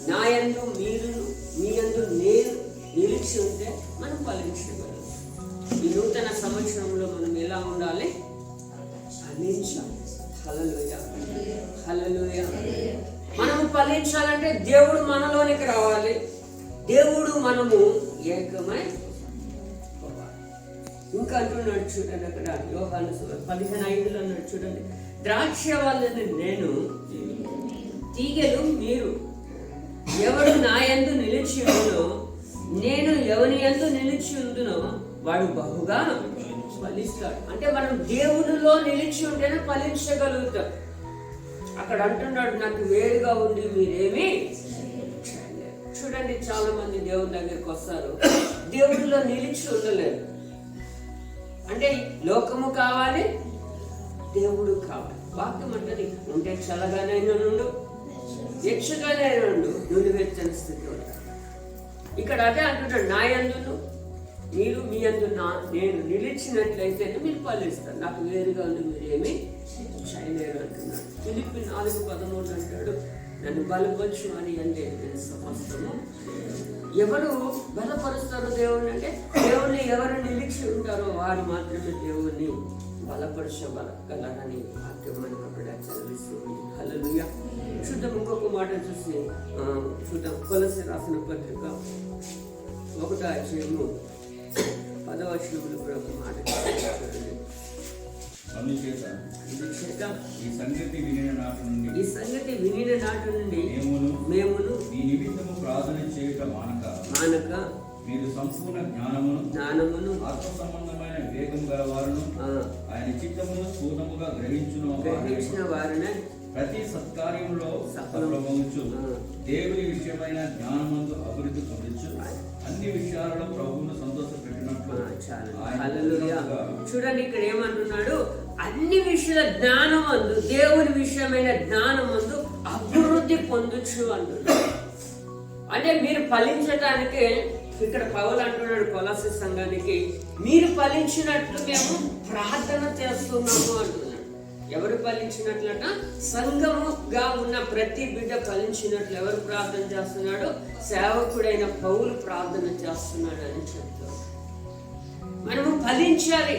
నా యందు మీరును మీ యందు నేను నిలిచి ఉంటే మనం ఫలించగలం. ఈ నూతన సంవత్సరంలో మనం ఎలా ఉండాలి? ఫలించాలి. హల్లెలూయా, హల్లెలూయా. మనము ఫలించాలంటే దేవుడు మనలోనికి రావాలి, దేవుడు మనము ఏకమై. ఇంకా అంటున్నాడు చూడండి, అక్కడ యోహాను 15:5 అన్నాడు చూడండి, ద్రాక్ష వల్లని నేను, తీగలు మీరు. ఎవడు నా యందు నిలిచి ఉండునో, నేను ఎవని యందు నిలిచి ఉండునో వాడు బహుగా ఫలిస్తాడు. అంటే మనం దేవునిలో నిలిచి ఉంటేనే ఫలించగలుగుతాం. అక్కడ అంటున్నాడు, నాకు వేరుగా ఉండి మీరేమీ చేయలేరు. చూడండి, చాలా మంది దేవుని దగ్గరికి వస్తారు, దేవుడిలో నిలిచి ఉండలేరు. అంటే లోకము కావాలి, దేవుడు కావాలి. వాక్యం అంటది, ఉంటే చల్లగానైనా నుండు, యక్షగానైనా నుండు, నులివెచ్చని స్థితి ఉంటాడు. ఇక్కడ అదే అంటున్నాడు, నా యందును మీరు మీ యందు నేను నిలిచినట్లయితే మీరు ఫలిస్తారు. నాకు వేరుగా ఉంది మీరేమీ చేయలేరు అంటున్నాడు. ఫిలిప్పీ 4:13 అంటాడు, నన్ను బలపరచు అని అంటే సమస్తము. ఎవరు బలపరుస్తారు దేవుణ్ణి అంటే, దేవుణ్ణి ఎవరు నిలిచి ఉంటారో వారు మాత్రమే దేవుణ్ణి బలపరచగలరని వాక్యం మనకు అక్కడ చదివిస్తుంది. హల్లెలూయా. చూద్దాం, ఇంకొక మాట చూసి చూద్దాం. కొలస్సీ రాసిన పత్రిక 1:10 కూడా ఒక మాట చూడండి. అందుచేత ఈ సంగతి వినిన నాటి నుండి మేమును ఈ నిమిత్తము ప్రార్థన చేయుట మానక మీరు సంపూర్ణ జ్ఞానమును ఆత్మ సంబంధమైన వివేకం గలవారును ఆయన చిత్తమును పూర్ణముగా గ్రహించిన వారిని ప్రతి సత్కార్యంలో సఫలమగుచు దేవుని విషయమైన జ్ఞానమందు అభివృద్ధి పొందొచ్చు, అన్ని విషయాలలో ప్రభువును సంతోషపెట్టినట్లు. చూడండి, ఇక్కడ ఏమంటున్నాడు? అన్ని విషయాల జ్ఞానమందు, దేవుని విషయమైన జ్ఞానమందు అభివృద్ధి పొందొచ్చు అంటున్నాడు. అంటే మీరు ఫలించడానికి ఇక్కడ పౌలు అంటున్నాడు కొలస్సీ సంఘానికి, మీరు ఫలించినట్లు మేము ప్రార్థన చేస్తున్నాము అంటున్నాడు. ఎవరు ఫలించినట్లట? సంఘముగా ఉన్న ప్రతి బిడ్డ ఫలించినట్లు ఎవరు ప్రార్థన చేస్తున్నాడు? సేవకుడైన పౌలు ప్రార్థన చేస్తున్నాడు అని చెప్తాడు. మనము ఫలించాలి.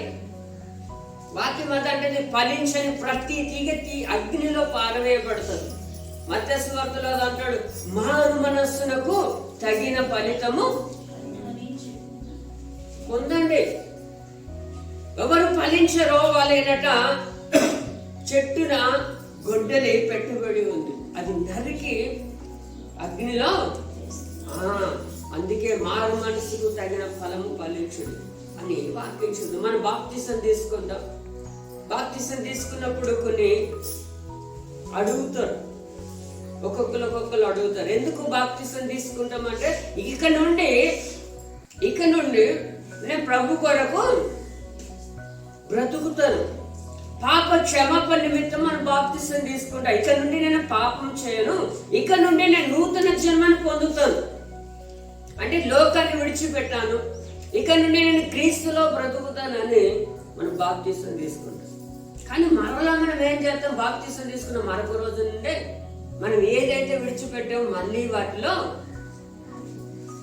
వాక్యం అంటే ఫలించని ప్రతి తీగ అగ్నిలో పారవేయబడుతుంది. మత్తయి సువార్తలో అంటాడు, మారు మనస్సునకు తగిన ఫలితము పొందండి. ఎవరు ఫలించరో వాళ్ళేనట చెట్టున గొడ్డలి పెట్టుబడి ఉంది, అది నరికి అగ్నిలో. అందుకే మారు మనసుకు తగిన ఫలము ఫలించుడు అని వాక్యం చూద్దాం. మనం బాప్తిసం తీసుకుందాం. బాప్తిసం తీసుకున్నప్పుడు కొన్ని అడుగుతారు, ఒక్కొక్కరు అడుగుతారు, ఎందుకు బాప్తిసం తీసుకుంటామంటే ఇక నుండి నేను ప్రభు కొరకు బ్రతుకుతాను, పాప క్షమాపణ నిమిత్తం మనం బాప్తిసం తీసుకుంటా. ఇక నుండి నేను పాపం చేయను, ఇక నుండి నేను నూతన జన్మను పొందుతాను. అంటే లోకాన్ని విడిచిపెట్టాను, ఇక నుండి నేను క్రీస్తులో బ్రతుకుతానని మనం బాప్తిసం తీసుకుంటాం. కానీ మరలా మనం ఏం చేస్తాం? బాప్తిసం తీసుకున్న మరొక రోజు నుండే మనం ఏదైతే విడిచిపెట్టామో మళ్ళీ వాటిలో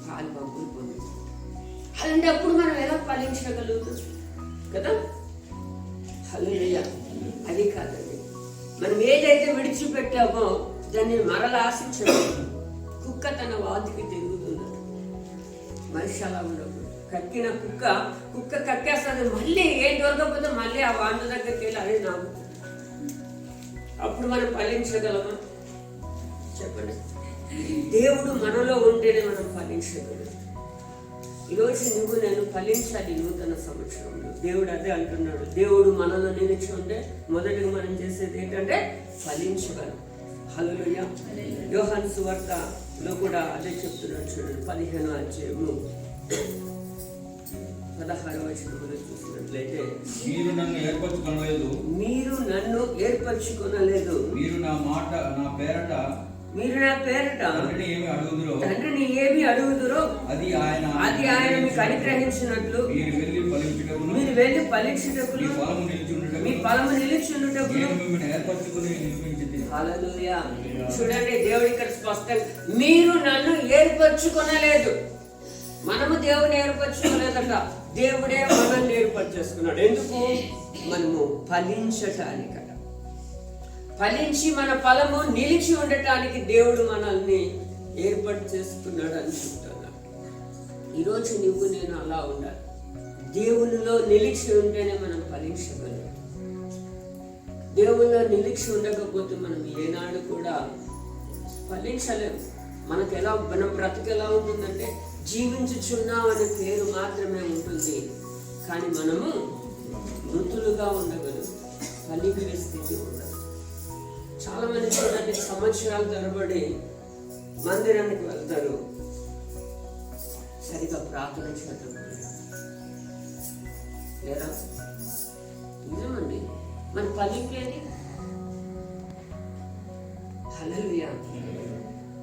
పాలు పంపులు పొందుతాం. అలాంటప్పుడు మనం ఎలా ఫలించగలుగుతాం కదా? హల్లెలూయా. అది కాదండి, మనం ఏదైతే విడిచిపెట్టామో దాన్ని మరలా ఆశించడం. కుక్క తన వాతికి తిరుగుతున్నది, మనిషి అలా ఉండదు. కక్కిన కుక్క కక్కేస్తుంది, మళ్ళీ ఏం దొరకకపోతే మళ్ళీ ఆ వాంట దగ్గరికి వెళ్ళి అది నాకు. అప్పుడు మనం ఫలించగలమా చెప్పండి? దేవుడు మనలో ఉంటేనే మనం ఫలించగలం. ఈరోజు నువ్వు నేను ఫలించాలి నూతన సంవత్సరంలో. దేవుడు అదే అంటున్నాడు. దేవుడు మనలో నిలిచి ఉంటే మొదటిగా మనం చేసేది ఏంటంటే ఫలించగలం. హల్లెలూయా. యోహాను సువార్తలో కూడా అదే చెప్తున్నాడు చూడండి. 15వ అధ్యాయము 16వ వచనంలో చూసినట్లయితే, మీరు నన్ను ఏర్పరచుకొనలేదు, మీరు నా పేరట మీరు నా పేరిట తండ్రిని ఏమి అడుగుదురో అది ఆయన మీకు అనుగ్రహించినట్లు మీరు వెళ్ళి ఫలించుటకును మీ ఫలము నిలిచుండుటకును హల్లెలూయా. చూడండి, దేవుడు ఇక్కడ స్పష్టంగా మీరు నన్ను ఏర్పరచుకొనలేదు, మనము దేవుని ఏర్పరచుకోలేదట, దేవుడే మనల్ని ఏర్పరచేసుకున్నాడు. ఎందుకు? మనము ఫలించటానికట. ఫలించి మన ఫలము నిలిచి ఉండటానికి దేవుడు మనల్ని ఏర్పాటు చేసుకున్నాడు అని చెప్తున్నాడు. ఈరోజు నువ్వు నేను అలా ఉండాలి. దేవునిలో నిలిచి ఉంటేనే మనం ఫలించగలం. దేవునిలో నిలిచి ఉండకపోతే మనం ఏనాడు కూడా ఫలించలేము. మన బ్రతుకు ఎలా ఉంటుందంటే జీవించుచున్నాం అనే పేరు మాత్రమే ఉంటుంది, కానీ మనము మృతులుగా ఉండగలం, ఫలించే స్థితి ఉండదు. చాలా మంది చూడండి, సంవత్సరాల తరబడి మందిరానికి వెళ్తారు, సరిగా ప్రార్థన చేయటం లేదా? నిజమండి, మన ఫలింపేది. హల్లెలూయా.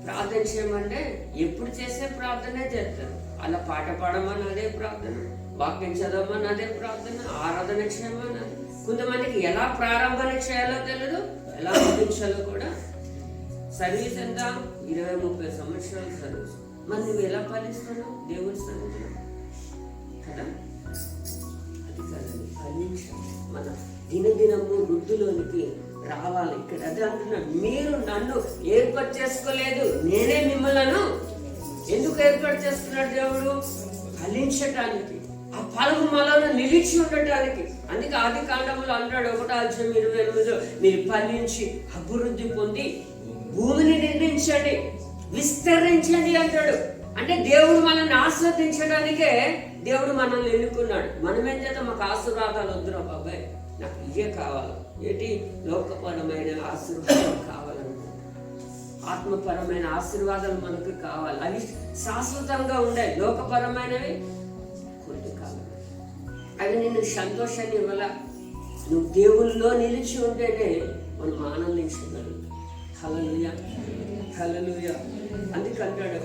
ప్రార్థన చేయమంటే ఎప్పుడు చేసే ప్రార్థనే చేస్తారు. అలా పాట పాడమని అదే ప్రార్థన, వాక్యం చదవమని అదే ప్రార్థన, ఆరాధన చేయమని అదే. కొంతమందికి ఎలా ప్రారంభన చేయాలో తెలియదు, ఎలా ముగించాలో కూడా. సర్వీస్ ఎంత 20-30 సంవత్సరాల సర్వీస్, మరి నువ్వు ఎలా ఫలిస్తున్నావు దేవుని సన్నిధిలో కదా? అది కదండి ఫలించాలి. మన దినదినము వృద్ధిలోనికి రావాలి. ఇక్కడ అదే అంటున్నాడు, మీరు నన్ను ఏర్పాటు చేసుకోలేదు, నేనే మిమ్మల్ని ఎందుకు ఏర్పాటు చేసుకున్నాడు దేవుడు? ఫలించటానికి, ఆ ఫలము మనలో నిలిచి ఉండటానికి. అందుకే ఆది కాండంలో అంటాడు 1:28, మీరు ఫలించి అభివృద్ధి పొంది భూమిని నిర్మించండి, విస్తరించండి అంటాడు. అంటే దేవుడు మనల్ని ఆస్వాదించడానికే దేవుడు మనల్ని ఎన్నుకున్నాడు. మనం ఏం చేద్దాం, మాకు ఆశీర్వాదాలు వద్దురా బాబాయ్, నాకు ఇవే కావాలి. ఏంటి? లోకపరమైన ఆశీర్వాదాలు కావాలనుకుంటున్నాం, ఆత్మపరమైన ఆశీర్వాదాలు మనకు కావాలి. అవి శాశ్వతంగా ఉండాలి. లోకపరమైనవి కొన్ని కావాలి, అవి నిన్ను సంతోషాన్ని ఇవ్వాల. నువ్వు దేవుల్లో నిలిచి ఉంటేనే మనం ఆనందించగలం. హల్లెలూయా, హల్లెలూయా. అందుకంటాడు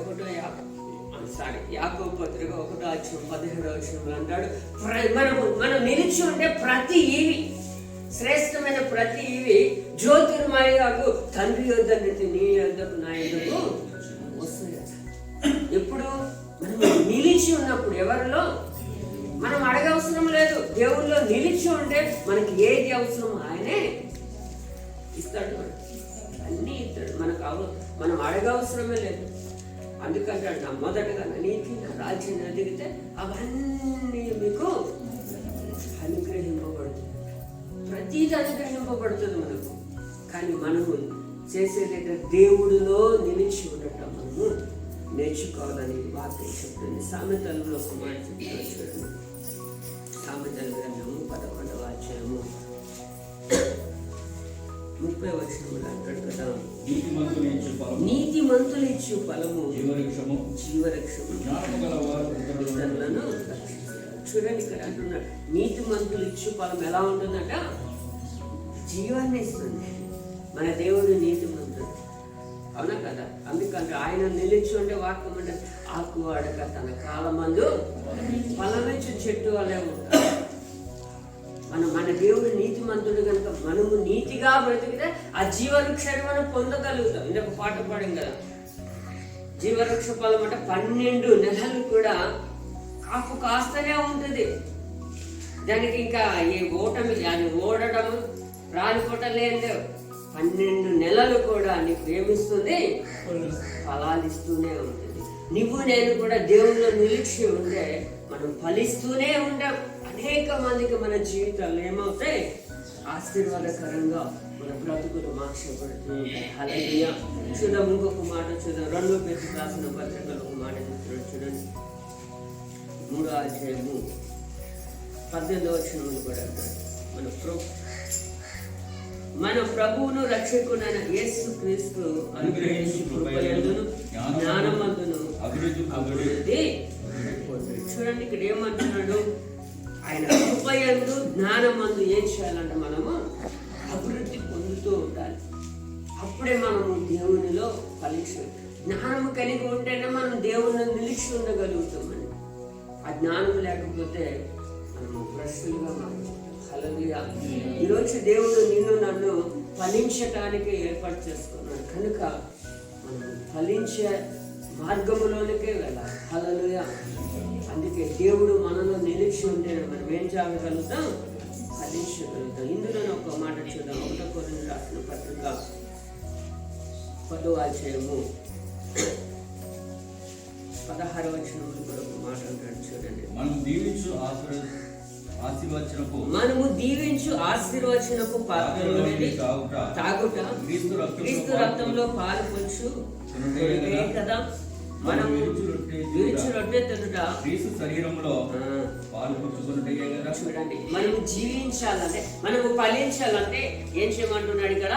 యాకోబు పత్రిక 1:17 అంటాడు, మనం నిలిచి ఉంటే ప్రతి ఈవి, శ్రేష్టమైన ప్రతి ఈవి జ్యోతిర్మయకు తండ్రి యొద్ద నుండి నీ యొద్దకు నా యొద్దకు వస్తుంది. ఎప్పుడు? మనం నిలిచి ఉన్నప్పుడు. ఎవరిలో? మనం అడగవసరం లేదు. దేవుళ్ళలో నిలిచి ఉంటే మనకి ఏది అవసరం ఆయనే ఇస్తాడు, అన్నీ ఇస్తాడు. మనం అడగవసరమే లేదు. అందుకంటాడు, నా మొదటగా నా నీతి నా రాజ్యం ఎదిగితే అవన్నీ మీకు అనుగ్రహింపబడుతుంది. ప్రతిదీ అనుగ్రహింపబడుతుంది మనకు. కానీ మనము చేసేది దేవుడిలో నిలిచి ఉండటం మనము నేర్చుకోవాలని వాక్యం చెప్తుంది. సామెతలలో ఒక మాట చెప్తాను చూడండి. సామెతల గ్రంథము 11వ అధ్యాయము 30 అంటాడు కదా, నీతిమంతులు ఇచ్చు ఫలము జీవవృక్షము, ఇతరులను చూడండి. ఇక్కడ అంటున్నాడు, నీతిమంతులు ఇచ్చు ఫలం ఎలా ఉంటుందట? జీవాన్ని ఇస్తుంది. మన దేవుడు నీతిమంతుడు, అవునా కదా? అందుకంటే ఆయన నిలిచి ఉంటే వాక్యం అంటే ఆకు అడక తన కాలమందు ఫలమిచ్చు చెట్టు అలా ఉంటారు. మన దేవుడు నీతిమంతుడు కనుక మనము నీతిగా బ్రతికితే ఆ జీవవృక్షాన్ని మనం పొందగలుగుతాం. ఇంకొక పాట పాడాం కదా, జీవవృక్ష ఫలం అంటే 12 నెలలు కూడా కాపు కాస్తూనే ఉంటుంది. దానికి ఇంకా ఏ ఓటమి, అది ఓడడం రాలిపోవటం 12 నెలలు కూడా నీకు ఏమిస్తుంది? ఫలాలు ఇస్తూనే ఉంటుంది. నువ్వు నేను కూడా దేవుళ్ళో నిలిచి ఉంటే మనం ఫలిస్తూనే ఉంటాం. అనేక మందికి మన జీవితాలు ఏమవుతాయి? ఆశీర్వాదకరంగా మన బ్రతుకులు మార్చబడుతూ ఉంటాయి. హల్లెలూయా. చూద్దాం, ఇంకొక మాట చూద్దాం. 2 పేతురు రాసిన పత్రికలో ఒక మాట చెప్తున్నాడు చూడండి. 3వ అధ్యాయము 18వ వచనం కూడా అంటాడు, మన ప్రభువును రక్షకునైన యేసు క్రీస్తు అనుగ్రహించి కృపయందును జ్ఞానమందును అభివృద్ధి. చూడండి, ఇక్కడ ఏమంటున్నాడు? ఆయన కృపయందు జ్ఞానమందు ఏం చేయాలంటే మనము అభివృద్ధి పొందుతూ ఉండాలి. అప్పుడే మనము దేవునిలో ఫలించాలి. జ్ఞానము కలిగి ఉంటేనే మనం దేవుని నిలిచి ఉండగలుగుతామని. ఆ జ్ఞానం లేకపోతే మనము భ్రష్టులుగా మారిపోతాం. హల్లెలూయా. ఈరోజు దేవుడు నిన్ను నన్ను ఫలించటానికి ఏర్పాటు చేసుకున్నాడు కనుక మనం ఫలించే మార్గములోనికే వెళ్ళాలి. హల్లెలూయా. అందుకే దేవుడు మనలో నిలిచి ఉంటే మనం ఏం చేయగలుగుతాం? ఫలించగలుగుతాం. ఇందులో ఒక మాట చూద్దాం. 1 కొరింథీయులకు రాసిన పత్రిక 10వ అధ్యాయము 16వ వచనంలో కూడా ఒక మాట అంటాడు చూడండి. మనము దీవించు ఆశీర్వచనపు పాత్రలోనిది తాగుట క్రీస్తు రక్తంలో పాలు పంచు కదా. మనము విరుచు రొట్టె తినుట క్రీస్తు శరీరంలో పాలు పంచుకున్నట్టే కదా. చూడండి, మనము జీవించాలంటే, మనము ఫలించాలంటే ఏం చేయమంటున్నాడు ఇక్కడ?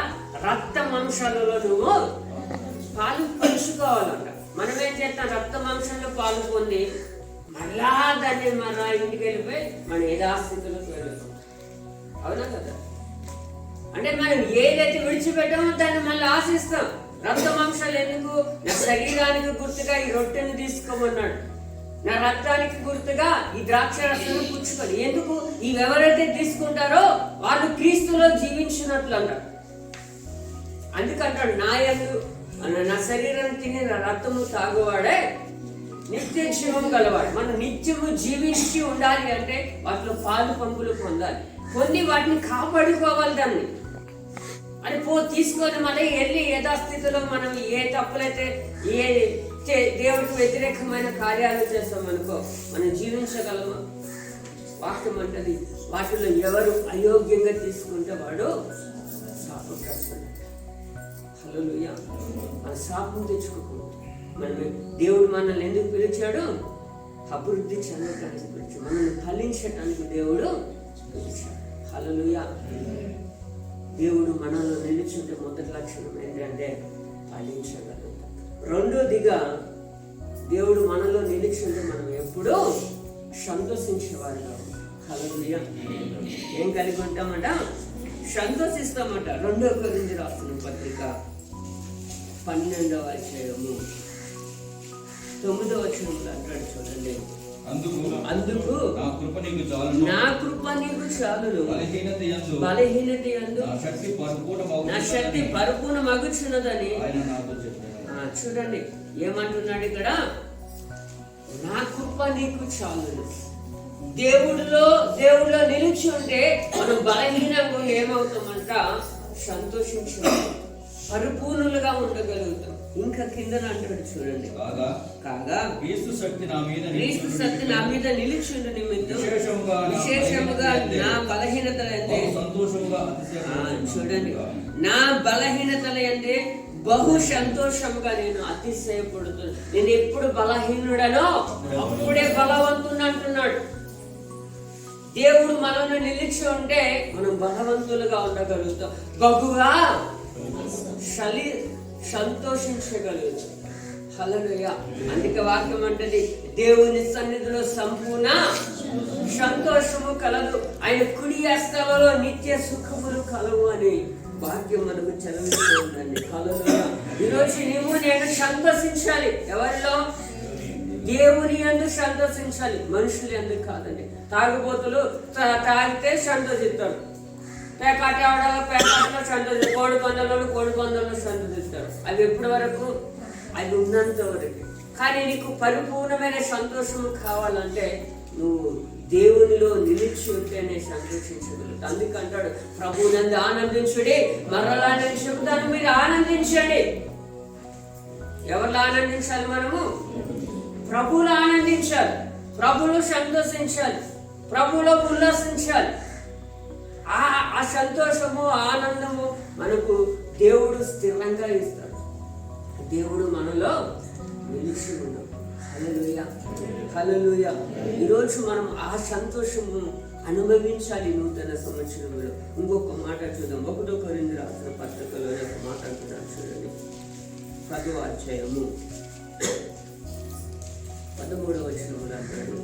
రక్త మాంసాలలో నువ్వు పాలు పంచుకోవాలంట. మనం ఏం చేస్తాం? రక్త మాంసంలో పాలు పొంది మళ్ళా దాన్ని మన ఇంటికి వెళ్ళిపోయి మన యథాస్థితిలోకి వెళ్ళిపోతాం. అవునా కదా? అంటే మనం ఏదైతే విడిచిపెట్టామో దాన్ని మళ్ళీ ఆశిస్తాం. రక్త మాంసాలు ఎందుకు? నా శరీరానికి గుర్తుగా ఈ రొట్టెను తీసుకోమన్నాడు. నా రక్తానికి గుర్తుగా ఈ ద్రాక్ష రసాన్ని పుచ్చుకొని. ఎందుకు? ఇవి ఎవరైతే తీసుకుంటారో వాళ్ళు క్రీస్తులో జీవించినట్లు అన్నాడు. అందుకంటాడు, నా శరీరాన్ని తిని నా రక్తము తాగువాడే నిత్య జీవం గలవాడు. మనం నిత్యము జీవించి ఉండాలి అంటే వాటిలో పాలు పంపులు పొందాలి. పొంది వాటిని కాపాడుకోవాలి. దాన్ని అని తీసుకొని మళ్ళీ వెళ్ళి యథాస్థితిలో మనం ఏ తప్పులైతే దేవుడికి వ్యతిరేకమైన కార్యాలు చేస్తామనుకో మనం జీవించగలమా? వాక్యం అంటది, వాటిలో ఎవరు అయోగ్యంగా తీసుకుంటే వాడు శాపగ్రస్తుడు. హల్లెలూయా. మన శాపం తెచ్చుకోకూడదు. మనమే దేవుడు మనల్ని ఎందుకు పిలిచాడు? అభివృద్ధి చెందటానికి పిలిచాడు. మనల్ని ఫలించటానికి దేవుడు పిలిచాడు. హల్లెలూయా. దేవుడు మనలో నిలిచుంటే మొదటి లక్షణం ఏంటంటే ఫలించగలుగుతాం. రెండోదిగా దేవుడు మనలో నిలిచుంటే మనం ఎప్పుడూ సంతోషించేవారుగా. హల్లెలూయా. ఏం కలిగి ఉంటామట? సంతోషిస్తామట. 2 కొరింథీయులకు రాసిన పత్రిక 12వ అధ్యాయము 9వ వచనంలో అంటాడు చూడండి. అందుకు నా కృప నీకు చాలును, బలహీనత యందు నా శక్తి పరిపూర్ణ మగుచున్నదని. చూడండి ఏమంటున్నాడు ఇక్కడ? నా కృప నీకు చాలును. దేవుడిలో నిలిచి ఉంటే మనం బలహీనంగా ఏమవుతామంట? సంతోషించాలి, పరిపూర్ణులుగా ఉండగలుగుతాం. ఇంకా కింద అంటాడు చూడండి, కాగా క్రీస్తు శక్తి నా మీద నిలిచిండు నిమిత్తం విశేషముగా నా బలహీనతలంటే చూడండి, నా బలహీనతలంటే బహు సంతోషముగా నేను అతిశయపడుతున్నాను. నేను ఎప్పుడు బలహీనుడనో అప్పుడే బలవంతుడు అంటున్నాడు. దేవుడు మనల్ని నిలిచి ఉంటే మనం బలవంతులుగా ఉండగలుగుతాం, బహుగా సంతోషించగలుగుతాం. హల్లెలూయా. అందుకే వాక్యం అంటది, దేవుని సన్నిధిలో సంపూర్ణ సంతోషము కలదు, ఆయన కుడి హస్తాలలో నిత్య సుఖములు కలవు అని వాక్యం మనకు చదివిస్తూ ఉందండి. హల్లెలూయా. ఈరోజు నీవు నేను సంతోషించాలి. ఎవరిలో? దేవుని యందు సంతోషించాలి, మనుషులు ఎందుకు కాదండి. తాగుబోతులు తాగితే సంతోషిస్తారు, పేకాటలో సంతోషిస్తారు, కోడి పందాలలో సంతోషిస్తారు. అవి ఎప్పటి వరకు? అవి ఉన్నంత వరకు. కానీ నీకు పరిపూర్ణమైన సంతోషము కావాలంటే నువ్వు దేవునిలో నిలిచి ఉంటేనే సంతోషించగలుగుతావు. అందుకంటాడు, ప్రభువునందు ఆనందించుడి, మరలా నేను చెబుతాను మీరు ఆనందించండి. ఎవరిలో ఆనందించాలి? మనము ప్రభువులో ఆనందించాలి, ప్రభువులో సంతోషించాలి, ప్రభువులో ఉల్లాసించాలి. ఆ సంతోషము ఆనందము మనకు దేవుడు స్థిరంగా ఇస్తాడు. దేవుడు మనలో నిలిచి ఉన్నాడు. హల్లెలూయా, హల్లెలూయా. ఈరోజు మనం ఆ సంతోషము అనుభవించాలి నూతన సంవత్సరంలో. ఇంకొక మాట చూద్దాం. 1 కొరింథీయులకు రాసిన పత్రికలో ఒక మాట అంటున్నాడు చూడండి. 10వ అధ్యాయము 13వ వచనంలో అంటాడు,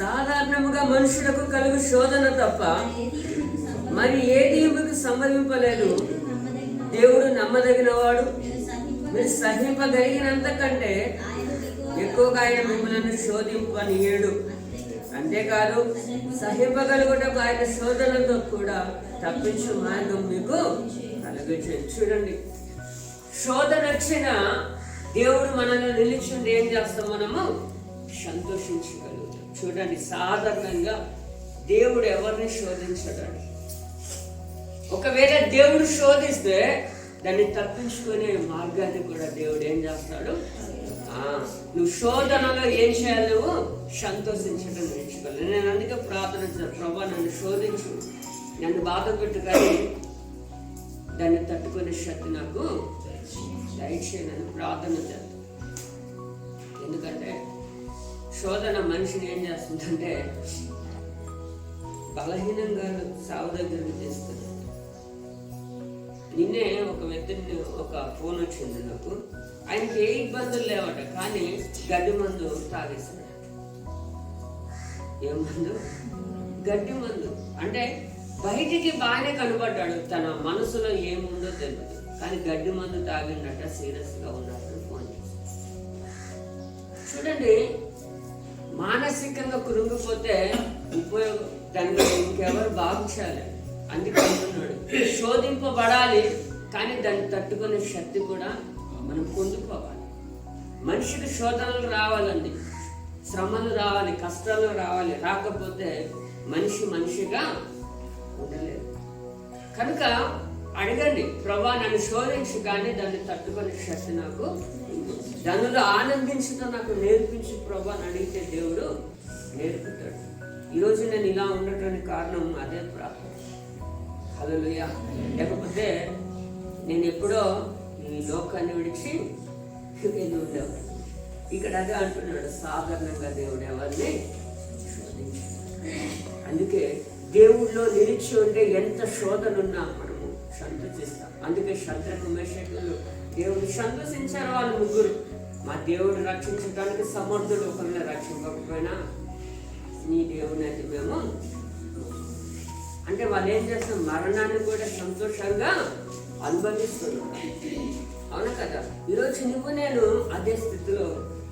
సాధారణముగా మనుషులకు కలుగు శోధన తప్ప మరి ఏది మీకు సంభవింపలేదు. దేవుడు నమ్మదగిన వాడు, మీరు సహింపగలిగినంత కంటే ఎక్కువగా ఆయన మిమ్మల్ని శోధింపనీయడు. అంతేకాదు సహింపగలుగుటకు ఆయన శోధనతో కూడా తప్పించు మార్గం మీకు కలుగజేయు. చూడండి, శోధన వచ్చిన దేవుడు మనల్ని నిలిచింది ఏం చేస్తాం, మనము సంతోషించగలుగుతాం. చూడండి, సాధారణంగా దేవుడు ఎవరిని శోధించడండి. ఒకవేళ దేవుడు శోధిస్తే దాన్ని తప్పించుకునే మార్గాన్ని కూడా దేవుడు ఏం చేస్తాడు, నువ్వు శోధనలో ఏం చేయాలి, నువ్వు సంతోషించడం నేర్చుకోవాలి. నేను అందుకే ప్రార్థన చేస్తాను, ప్రభా నన్ను శోధించు, నన్ను బాధ పెట్టు, కానీ దాన్ని తట్టుకునే శక్తి నాకు దయచేయనని ప్రార్థన చేస్తాను. ఎందుకంటే శోధన మనిషిని ఏం చేస్తుందంటే బలహీనంగా సాగు దగ్గరికి చేస్తుంది. నిన్నే ఒక వ్యక్తిని ఒక ఫోన్ వచ్చింది నాకు, ఆయనకి ఏ ఇబ్బందులు లేవట, కానీ గడ్డి మందు తాగేస్తాడు. ఏ మందు? గడ్డి మందు. అంటే బయటికి బాగానే కనబడ్డాడు, తన మనసులో ఏముందో తెలియదు, కానీ గడ్డి మందు తాగిండట, సీరియస్ గా ఉన్నాడని ఫోన్ చేశాడు. చూడండి, మానసికంగా కురుంగిపోతే ఉపయోగం, దాన్ని ఇంకెవరు బాగు చేయాలి. అందుకే అంటున్నాడు, శోధింపబడాలి, కానీ దాన్ని తట్టుకునే శక్తి కూడా మనం పొందుకోవాలి. మనిషికి శోధనలు రావాలండి, శ్రమలు రావాలి, కష్టాలు రావాలి. రాకపోతే మనిషి మనిషిగా ఉండలేదు. కనుక అడగండి, ప్రభా నన్ను శోధించు, కానీ దాన్ని తట్టుకునే శక్తి నాకు, దానిలో ఆనందించడం నాకు నేర్పించు ప్రభా అని అడిగితే దేవుడు నేర్పుతాడు. ఈరోజు నేను ఇలా ఉండటానికి కారణం అదే ప్రార్థన. హల్లెలూయా. లేకపోతే నేను ఎప్పుడో ఈ లోకాన్ని విడిచి వెళ్ళి ఉండేవాడు. ఇక్కడ అదే అంటున్నాడు, సాధారణంగా దేవుడు ఎవరిని శోధించాడు. అందుకే దేవుళ్ళో నిలిచి ఉంటే ఎంత శోధనున్నా మనము సంతోషిస్తాం. అందుకే శద్రకు మేషకులు దేవుడు సంతోషించారు. వాళ్ళు ముగ్గురు, మా దేవుడు రక్షించడానికి సమర్థుడు, ఒకరిని రక్షించకపోయినా నీ దేవుని అయితే మేము, అంటే వాళ్ళు ఏం చేస్తాం, మరణాన్ని కూడా సంతోషంగా అనుభవిస్తున్నారు. అవును కదా. ఈరోజు నువ్వు నేను అదే స్థితిలో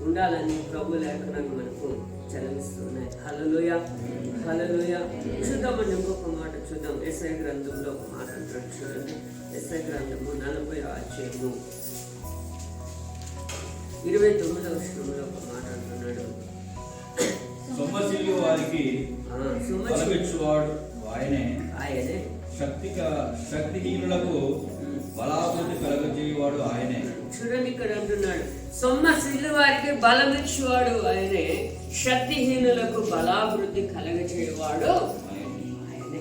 ఉండాలని ప్రభు లేఖనాలు మనకు చదివిస్తున్నాయి. హల్లెలూయా, హల్లెలూయా. చూద్దామని ఇంకొక మాట చూద్దాం. యెషయా గ్రంథంలో ఒక మాట అంటాడు, చూడండి. యెషయా గ్రంథము 40వ అధ్యాయము 29వ వచనంలో ఒక మాట అంటున్నాడు, సొమ్మసిల్లు వారికి బలమిచ్చువాడు ఆయనే, శక్తిహీనులకు బలాభివృద్ధి కలగజేయువాడు ఆయనే. చూడండి, ఇక్కడ అంటున్నాడు, సొమ్మసిల్లు వారికి బలమిచ్చువాడు ఆయనే, శక్తిహీనులకు బలాభివృద్ధి కలగజేయువాడు ఆయనే.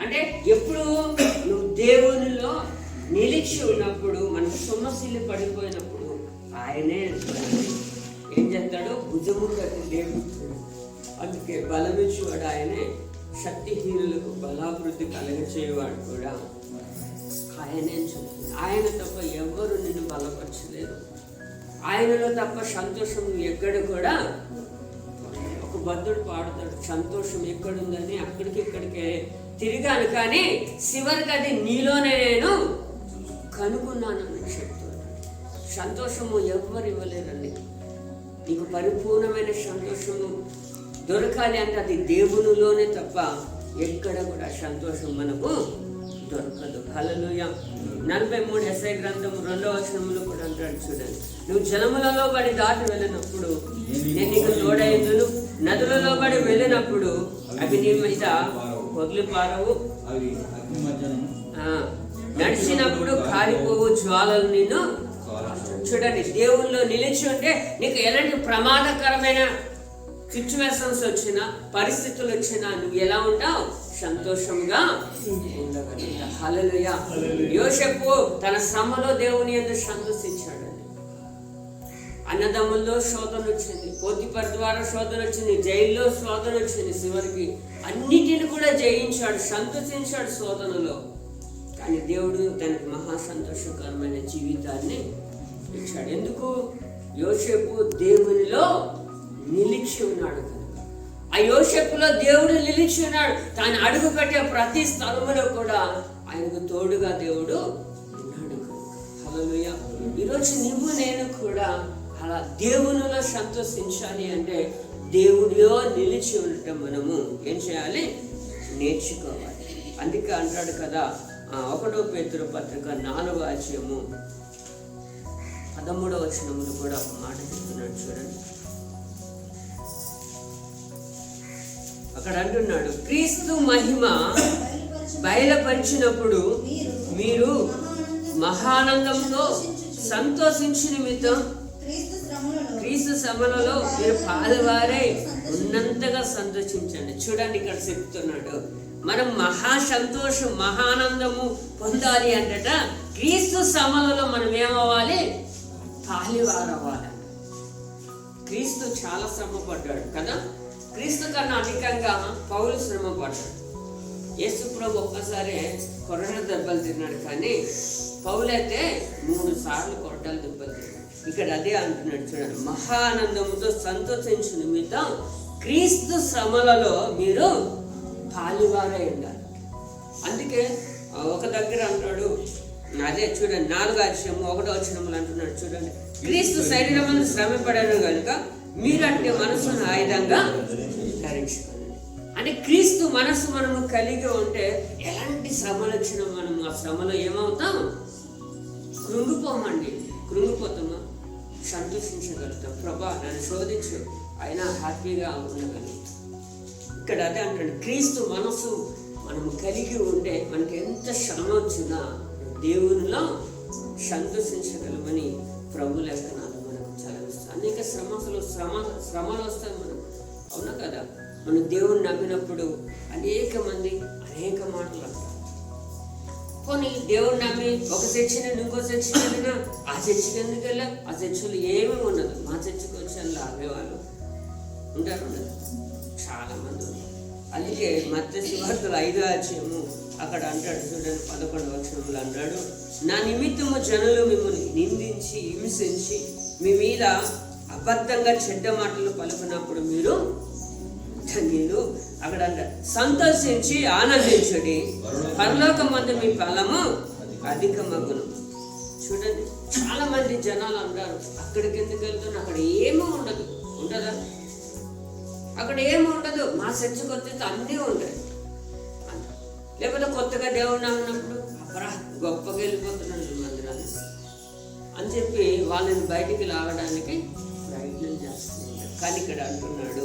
అంటే ఎప్పుడు నువ్వు దేవునిలో నిలిచి ఉన్నప్పుడు, మనకు సొమ్మసిల్లు పడిపోయినప్పుడు ఆయనే ఏం చేస్తాడు, భుజము కట్టి లేపుతాడు. అందుకే బలమిచ్చేవాడు ఆయనే, శక్తిహీనులకు బలాభివృద్ధి కలగచేవాడు కూడా ఆయనే చెప్తుంది. ఆయన తప్ప ఎవరు నిన్ను బలపరచలేరు. ఆయనలో తప్ప సంతోషం ఎక్కడ కూడా. ఒక భద్రుడు పాడుతాడు, సంతోషం ఎక్కడుందని అక్కడికి ఇక్కడికే తిరిగాను, కానీ చివరికి అది నీలోనే నేను కనుగొన్నానని చెప్తాడు. సంతోషము ఎవ్వరు ఇవ్వలేరండి. నీకు పరిపూర్ణమైన సంతోషము దొరకాలి అంటే అది దేవునిలోనే తప్ప ఎక్కడ కూడా సంతోషం మనకు దొరకదు. హల్లెలూయా. 43 యెషయా గ్రంథము 2వ వచనంలో కూడా అంటాడు, చూడండి, నువ్వు జలములలో పడి దాటి వెళ్ళినప్పుడు నేను నీకు తోడైందును, నదులలో పడి వెళ్ళినప్పుడు అవి నీ మీద వదిలిపారవు, నడిచినప్పుడు కాలిపోవు జ్వాలలు నిన్ను. చూడండి, దేవుల్లో నిలిచి ఉంటే నీకు ఎలాంటి ప్రమాదకరమైన సిచ్యువేషన్స్ వచ్చినా, పరిస్థితులు వచ్చినా నువ్వు ఎలా ఉంటావు, సంతోషంగా ఉండగలుగుతావు. హల్లెలూయా. యోసేపు తన శ్రమలో దేవుని యందు సంతోషించాడు. అన్నదమ్ముల్లో శోధన వచ్చింది, పోతిఫర్ ద్వారా శోధన వచ్చింది, జైల్లో శోధన వచ్చింది, చివరికి అన్నిటిని కూడా జయించాడు, సంతోషించాడు శోధనలో. కానీ దేవుడు తనకి మహా సంతోషకరమైన జీవితాన్ని ఇచ్చాడు. ఎందుకు? యోసేపు దేవునిలో నిలిచి ఉన్నాడు కనుక. ఆ యోసేపులో దేవుడు నిలిచి ఉన్నాడు. తాను అడుగు పెట్టే ప్రతి స్థలంలో కూడా ఆయనకు తోడుగా దేవుడు ఉన్నాడు. హల్లెలూయా. ఈరోజు నువ్వు నేను కూడా అలా దేవునిలో సంతోషించాలి అంటే దేవుడిలో నిలిచి ఉండటం మనము ఏం చేయాలి? నేర్చుకోవాలి. అందుకే అంటాడు కదా 1 పేతురు పత్రిక 4వ అధ్యాయము 13వ వచనములు కూడా ఒక మాట చెప్తున్నాడు చూడండి. అక్కడ అంటున్నాడు, క్రీస్తు మహిమ బయలుపరిచినప్పుడు మీరు మహానందంతో సంతోషించిన నిమిత్తం క్రీస్తు శ్రమలలో మీరు పాలువారై ఉన్నంతగా సంతోషించండి. చూడండి, ఇక్కడ చెప్తున్నాడు మనం మహా సంతోషం మహానందము పొందాలి అంటట క్రీస్తు శ్రమలలో మనం ఏమవ్వాలి? పాలువారవ్వాలి. క్రీస్తు చాలా శ్రమ పడ్డాడు కదా. క్రీస్తు కన్నా అధికంగా పౌలు శ్రమ పడ్డాడు. యేసు ప్రభు ఒక్కసారి కొరడ దెబ్బలు తిన్నాడు, కానీ పౌలైతే 3 సార్లు కొరడాలు దెబ్బలు తిన్నాడు. ఇక్కడ అదే అంటున్నాడు చూడండి, మహానందముతో సంతోషించు నిమిత్తం క్రీస్తు శ్రమలలో మీరు పాలువారై ఉండాలి. అందుకే ఒక దగ్గర అంటాడు, అదే చూడండి 4వ అధ్యాయము 1వ వచనములు అంటున్నాడు చూడండి, క్రీస్తు శరీరమును శ్రమ పడను కనుక మీరంటే మనసును ఆయుధంగా ధరించుకోండి. అంటే క్రీస్తు మనసు మనము కలిగి ఉంటే ఎలాంటి శ్రమలు వచ్చినా మనము ఆ శ్రమలో ఏమవుతాం? కృంగిపోమండి. కృంగిపోతామా? సంతోషించగలుగుతాం. ప్రభా నన్ను శోధించు, అయినా హ్యాపీగా ఉండగలుగుతాం. ఇక్కడ అదే అంటాడు, క్రీస్తు మనసు మనము కలిగి ఉంటే మనకి ఎంత శ్రమ వచ్చినా దేవునిలో సంతోషించగలమని ప్రభు లేఖనాలు మనకు చదివిస్తాం. అనేక శ్రమలు వస్తాయి మనం, అవునా కదా. మనం దేవుని నమ్మినప్పుడు అనేక మంది అనేక మాటలు అంటారు. కొన్ని దేవుని నమ్మి ఒక చర్చిని ఇంకో చర్చిని వెళ్ళినా ఆ చర్చికి ఎందుకు వెళ్ళా? ఆ చర్చిలో ఏమీ ఉండదు. మా చర్చికి వచ్చి లాగేవాళ్ళు ఉంటారు, చాలా మంది ఉన్నారు. అందుకే మత్తయి సువార్తలు 5వ అధ్యాయము అక్కడ అంటాడు చూడండి 11వ వచనంలో అంటాడు, నా నిమిత్తము జనులు మిమ్మల్ని నిందించి హింసించి మీ మీద అబద్ధంగా చెడ్డ మాటలు పలుకున్నప్పుడు మీరు ధన్యులు. అక్కడ అంటారు, సంతోషించి ఆనందించుడి, పరలోకమందు మీ ఫలము అధికమగును. చూడండి, చాలా మంది జనాలు అంటారు అక్కడికి ఎందుకు వెళ్తున్నా, అక్కడ ఏమీ ఉండదు. ఉండదా? అక్కడ ఏమి ఉండదు. మా చర్చకు వస్తే అన్నీ ఉంటాయి. లేకపోతే కొత్తగా దేవుడిని అన్నప్పుడు అబ్బరా గొప్పగా వెళ్ళిపోతున్నాడు మందిరాన్ని అని చెప్పి వాళ్ళని బయటికి లాగడానికి ప్రయత్నం చేస్తున్నారు. కానీ ఇక్కడ అంటున్నాడు,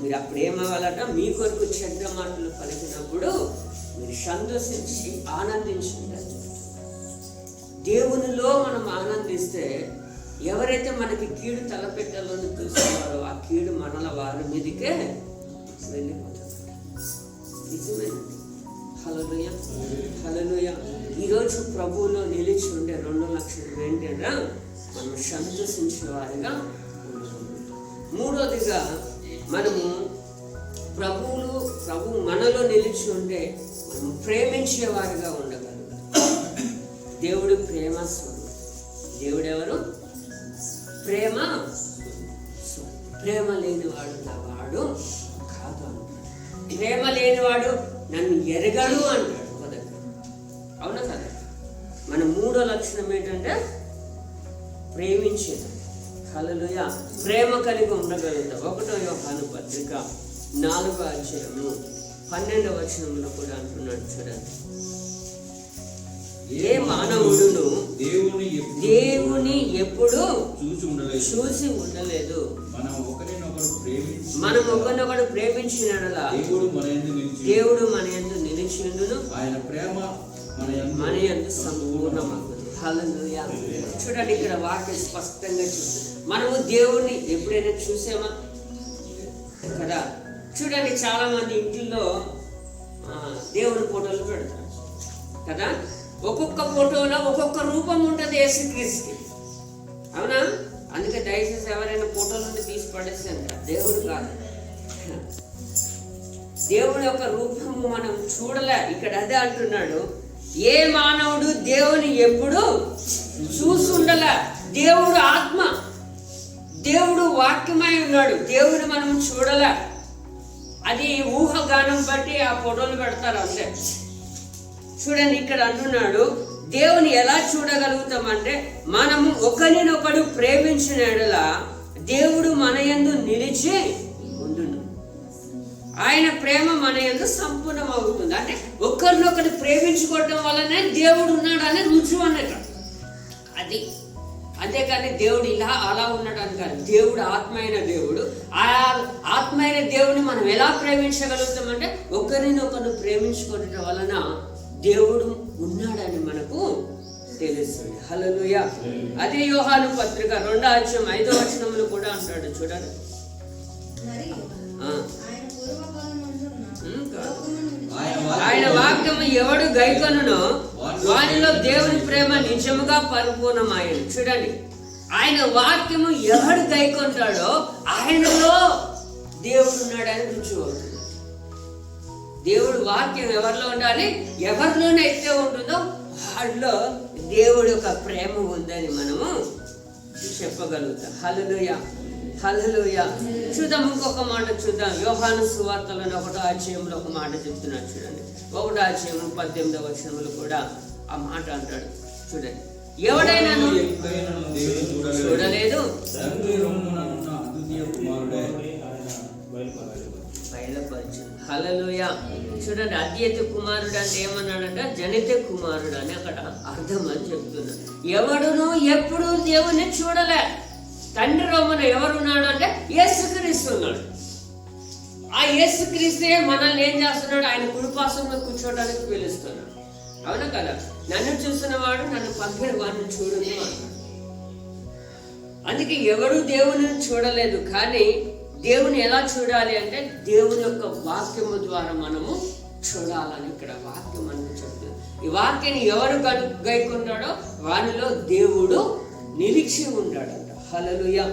మీరు అప్పుడు ఏమవ్వాలట? మీ కొరకు చెడ్డ మాటలు పలికినప్పుడు మీరు సంతోషించి ఆనందించండి. దేవునిలో మనం ఆనందిస్తే ఎవరైతే మనకి కీడు తలపెట్టాలని చూస్తున్నారో ఆ కీడు మనల వారి మీదకే వెళ్ళిపోతుంది. నిజమేనండి. హల్లెలూయా, హల్లెలూయా. ఈరోజు ప్రభువులో నిలిచి ఉండే 2 లక్షలు ఏంటంటే మనం సంతోషించే వారిగా ఉన్నాము. 3వదిగా మనము ప్రభు మనలో నిలిచి ఉంటే మనం ప్రేమించే వారిగా ఉండగలుగుతాం. దేవుడు ప్రేమ స్వరూపం. దేవుడు ఎవరు? ప్రేమ లేనివాడు నా వాడు కాదు అంటాడు. ప్రేమ లేనివాడు నన్ను ఎరగడు అంటాడు ఒక దగ్గర, అవునా కదా. మన 3వ లక్షణం ఏంటంటే ప్రేమించేది. హల్లెలూయా. ప్రేమ కలిగి ఉండగలుగుతాం. 1వ యోహాను పత్రిక 4వ అధ్యాయము 12వ వచనంలో కూడా అంటున్నాడు చూడండి, ఏ మానవుడును దేవుని ఎప్పుడు చూసి ఉండలేదు. మనం ఒకరినొకడు ప్రేమించినలా దేవుడు మన యందు నిలిచిండును, మన యందు సంపూర్ణమగును. హల్లెలూయా. చూడండి, ఇక్కడ వాక్యం స్పష్టంగా చూస్తుంది. మనము దేవుడిని ఎప్పుడైనా చూసామా కదా. చూడండి, చాలా మంది ఇంటిల్లో దేవుని ఫోటోలు పెడతారు కదా. ఒక్కొక్క ఫోటోలో ఒక్కొక్క రూపం ఉంటుంది యేసుక్రీస్తుకి, అవునా. అందుకే దయచేసి ఎవరైనా ఫోటోల నుండి తీసి పడేస్తే దేవుడు కాదు, దేవుని యొక్క రూపము మనం చూడలే. ఇక్కడ అదే అంటున్నాడు, ఏ మానవుడు దేవుని ఎప్పుడు చూసుండలే. దేవుడు ఆత్మ, దేవుడు వాక్యమై ఉన్నాడు. దేవుని మనం చూడలే. అది ఊహగానం బట్టి ఆ ఫోటోలు పెడతారు అంతే. చూడండి ఇక్కడ అంటున్నాడు, దేవుని ఎలా చూడగలుగుతామంటే మనము ఒకరినొకడు ప్రేమించిన యెడల దేవుడు మన యందు నిలిచి ఉండును. ఆయన ప్రేమ మన యందు సంపూర్ణం అవుతుంది. అంటే ఒకరినొకరు ప్రేమించుకోవడం వల్లనే దేవుడు ఉన్నాడు అని రుజువు అన్నట్టు అది. అంతేకాని దేవుడు ఇలా అలా ఉన్నాడు అని కాదు. దేవుడు ఆత్మ అయిన దేవుడు. ఆ ఆత్మ అయిన దేవుడిని మనం ఎలా ప్రేమించగలుగుతామంటే ఒకరినొకరు ప్రేమించుకోవడం వలన దేవుడు ఉన్నాడని మనకు తెలుస్తుంది. హల్లెలూయా. అదే యోహాను పత్రిక 2వ అధ్యాయం 5వ వచనంలో కూడా అంటాడు చూడండి. ఆయన వాక్యము ఎవడు గైకొనునో వానిలో దేవుని ప్రేమ నిజముగా పరిపూర్ణమాయను. చూడండి, ఆయన వాక్యము ఎవడు గైకొంటాడో ఆయనలో దేవుడు ఉన్నాడని రుజువు అవుతుంది. దేవుడు వాక్యం ఎవరిలో ఉండాలి? ఎవరిలోనైతే ఉంటుందో వాళ్ళలో దేవుడి యొక్క ప్రేమ ఉందని మనము చెప్పగలుగుతాం. హల్లెలూయా, హల్లెలూయా. చూద్దాం, ఇంకొక మాట చూద్దాం. యోహాను సువార్తలోని 1వ అధ్యాయంలో ఒక మాట చెప్తున్నాడు చూడండి. 1వ అధ్యాయం 18వ వచనంలో కూడా ఆ మాట అంటాడు చూడండి. ఎవడైనా చూడలేదు, బయలుపరచు. హల్లెలూయా. చూడండి, అద్వైత కుమారుడు అంటే ఏమన్నాడంటే జనిత కుమారుడు అని అక్కడ అర్థం అని చెప్తున్నాడు. ఎవడును ఎప్పుడు దేవుని చూడలే. తండ్రి రొమ్మన ఎవరున్నాడు అంటే యేసుక్రీస్తు ఉన్నాడు. ఆ యేసుక్రీస్తే మనల్ని ఏం చేస్తున్నాడు? ఆయన కుడిపాసంలో కూర్చోడానికి పిలుస్తున్నాడు. అవునా కదా? నన్ను చూసిన వాడు నన్ను పంపిన వాడిని చూడని అన్నాడు. అందుకే ఎవరు దేవుని చూడలేదు. కానీ దేవుని ఎలా చూడాలి అంటే దేవుని యొక్క వాక్యము ద్వారా మనము చూడాలని ఇక్కడ వాక్యం అని చెప్తుంది. ఈ వాక్యాన్ని ఎవరు గైకొన్నాడో వానిలో దేవుడు నిలిచి ఉంటాడంట. హల్లెలూయా,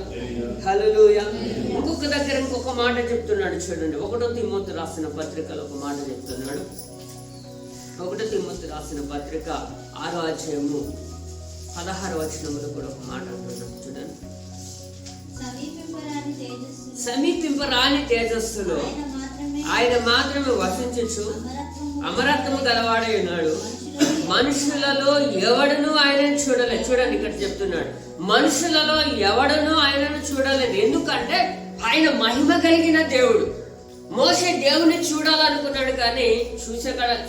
హల్లెలూయా. ఇంకొక దగ్గర ఇంకొక మాట చెప్తున్నాడు చూడండి. 1 తిమోతి రాసిన పత్రికలో ఒక మాట చెప్తున్నాడు. 1 తిమోతి రాసిన పత్రిక 6వ అధ్యాయము 16వ వచనంలో కూడా ఒక మాట అంటున్నాడు చూడండి. సమీపింపరాని తేజస్సులో ఆయన మాత్రమే వసించు అమరత్వము గలవాడై ఉన్నాడు. మనుషులలో ఎవడను ఆయనను చూడలేదు. చూడండి, ఇక్కడ చెప్తున్నాడు మనుషులలో ఎవడను ఆయనను చూడలేదు. ఎందుకంటే ఆయన మహిమ కలిగిన దేవుడు. మోషే దేవుని చూడాలనుకున్నాడు కానీ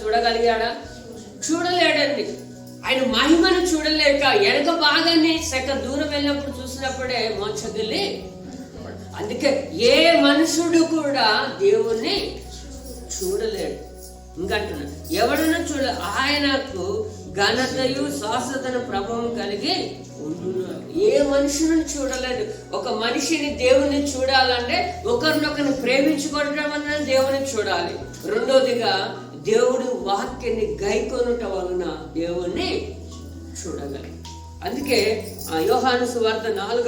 చూడగలిగాడా? చూడలేడండి. ఆయన మహిమను చూడలేక వెనక భాగాన్ని సగ దూరం వెళ్ళినప్పుడు చూసినప్పుడే మోక్షకెళ్ళి. అందుకే ఏ మనుషుడు కూడా దేవుణ్ణి చూడలేడు. ఇంకంటున్నాడు ఎవడన్నా ఆయనకు ఘనతయు శాశ్వతను ప్రభావం కలిగి ఉంటున్నాడు. ఏ మనుషుని చూడలేదు. ఒక మనిషిని దేవుణ్ణి చూడాలంటే ఒకరినొకరిని ప్రేమించుకోవడం వలన దేవుని చూడాలి. రెండోదిగా దేవుడి వాక్యాన్ని గైకొనుట వలన దేవుణ్ణి చూడగలం. అందుకే యోహాను సువార్త 1వ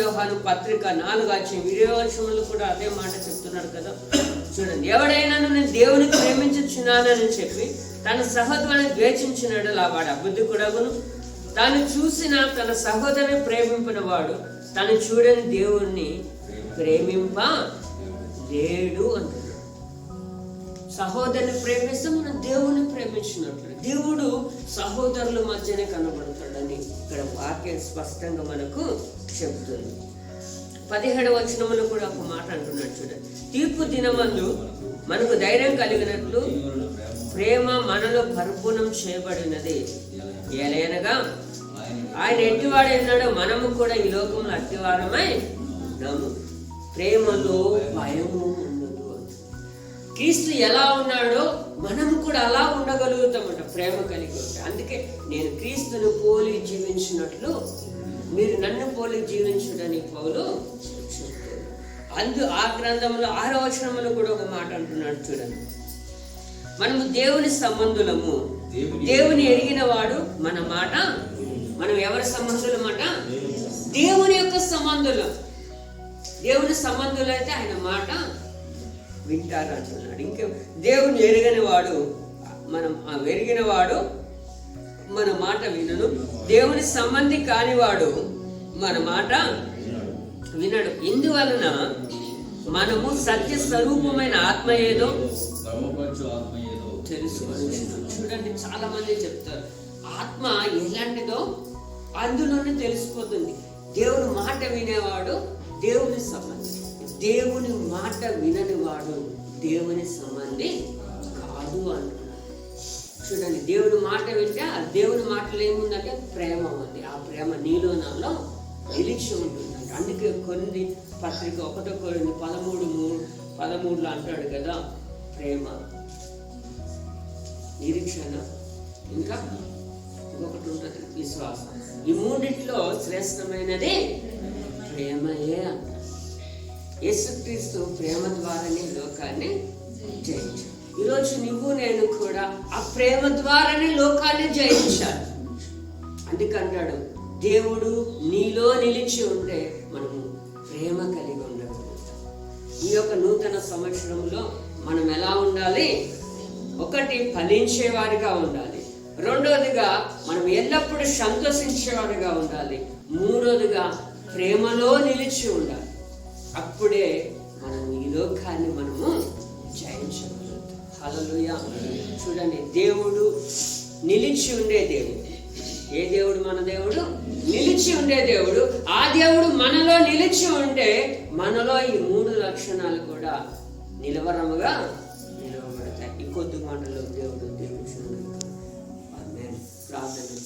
యోహాను పత్రిక 4వ అధ్యాయం 20వ వచనంలో కూడా అదే మాట చెప్తున్నాడు కదా. చూడండి, ఎవడైనా నేను దేవుని ప్రేమించుచున్నానని చెప్పి తన సహోదరుని ద్వేషించినాడు వాడు అబద్ధికుడగును. తాను చూసిన తన సహోదరుని ప్రేమింపిన వాడు తను చూడని దేవుణ్ణి ప్రేమింప లేడు అంటున్నాడు. సహోదరుని ప్రేమిస్తే మనం దేవుని ప్రేమించినట్లు. దేవుడు సహోదరుల మధ్యనే కనబడతాడని ఇక్కడ వాక్యం స్పష్టంగా మనకు చెబుతుంది. 17వ వచనంలో కూడా ఒక మాట అంటున్నాడు చూడండి. తీర్పు దినమందు మనకు ధైర్యం కలిగినట్లు ప్రేమ మనలో పరిపూర్ణం చేయబడినది. ఎలయనగా ఆయన ఎట్టివాడు ఉన్నాడో మనము కూడా ఈ లోకంలో అట్టివారమై ఉన్నాము. ప్రేమలో భయము ఉండదు. క్రీస్తు ఎలా ఉన్నాడో మనం కూడా అలా ఉండగలుగుతామట ప్రేమ కలిగి ఉంటాం. అందుకే నేను క్రీస్తును పోలి జీవించినట్లు మీరు నన్ను పోలి జీవించుడని పౌలు చెప్తాడు. ఆ గ్రంథంలో 6వ వచనంలో కూడా ఒక మాట అంటున్నాడు చూడండి. మనము దేవుని సంబంధులము, దేవుని ఎరిగిన వాడు మన మాట. మనం ఎవరి సంబంధులం అట? దేవుని యొక్క సంబంధులం. దేవుని సంబంధులు అయితే ఆయన మాట వింటారు అంటున్నాడు. ఇంకే దేవుని ఎరిగిన వాడు ఎరిగిన వాడు మన మాట వినను. దేవుని సంబంధి కానివాడు మన మాట వినడు. ఇందువలన మనము సత్య స్వరూపమైన ఆత్మ ఏదో క్రమపరచు ఆత్మ ఏదో తెలుసుకొనుచున్నాం. చూడండి, చాలా మంది చెప్తారు ఆత్మ ఎలాంటిదో అందులోనే తెలిసిపోతుంది. దేవుని మాట వినేవాడు దేవుని సంబంధి, దేవుని మాట వినని వాడు దేవుని సంబంధి కాదు అంటున్నాడు. చూడండి, దేవుని మాట వింటే ఆ దేవుని మాటలో ఏముందంటే ప్రేమ ఉంది. ఆ ప్రేమ నీలో నాలో నిలిచి ఉంటుందండి. అందుకే కొన్ని పత్రిక 1 కొరింథీ 13:13 అంటాడు కదా, ప్రేమ, నిరీక్షణ, ఇంకా ఇంకొకటి ఉంటుంది విశ్వాసం. ఈ మూడిట్లో శ్రేష్టమైనది ప్రేమయే అంటారు. యేసుక్రీస్తు ప్రేమ ద్వారానే లోకాన్ని జయించాడు. ఈరోజు నువ్వు నేను కూడా ఆ ప్రేమ ద్వారానే లోకాన్ని జయించాలి. అందుకంటాడు, దేవుడు నీలో నిలిచి ఉంటే మనము ప్రేమ కలిగి ఉండగలుగుతాం. ఈ యొక్క నూతన సంవత్సరంలో మనం ఎలా ఉండాలి? ఒకటి, ఫలించేవారిగా ఉండాలి. రెండోదిగా మనం ఎల్లప్పుడూ సంతోషించేవారిగా ఉండాలి. మూడోదిగా ప్రేమలో నిలిచి ఉండాలి. అప్పుడే మనం ఈ లోకాన్ని మనము జయించగలుగుతాం. హల్లెలూయా. చూడండి, దేవుడు నిలిచి ఉండే దేవుడు. ఏ దేవుడు? మన దేవుడు నిలిచి ఉండే దేవుడు. ఆ దేవుడు మనలో నిలిచి ఉంటే మనలో ఈ 3 లక్షణాలు కూడా నిలవరముగా నిలవబడతాయి. ఈ కొద్ది మాటలో దేవుడు దీవించును. ఆమేన్. ప్రార్థన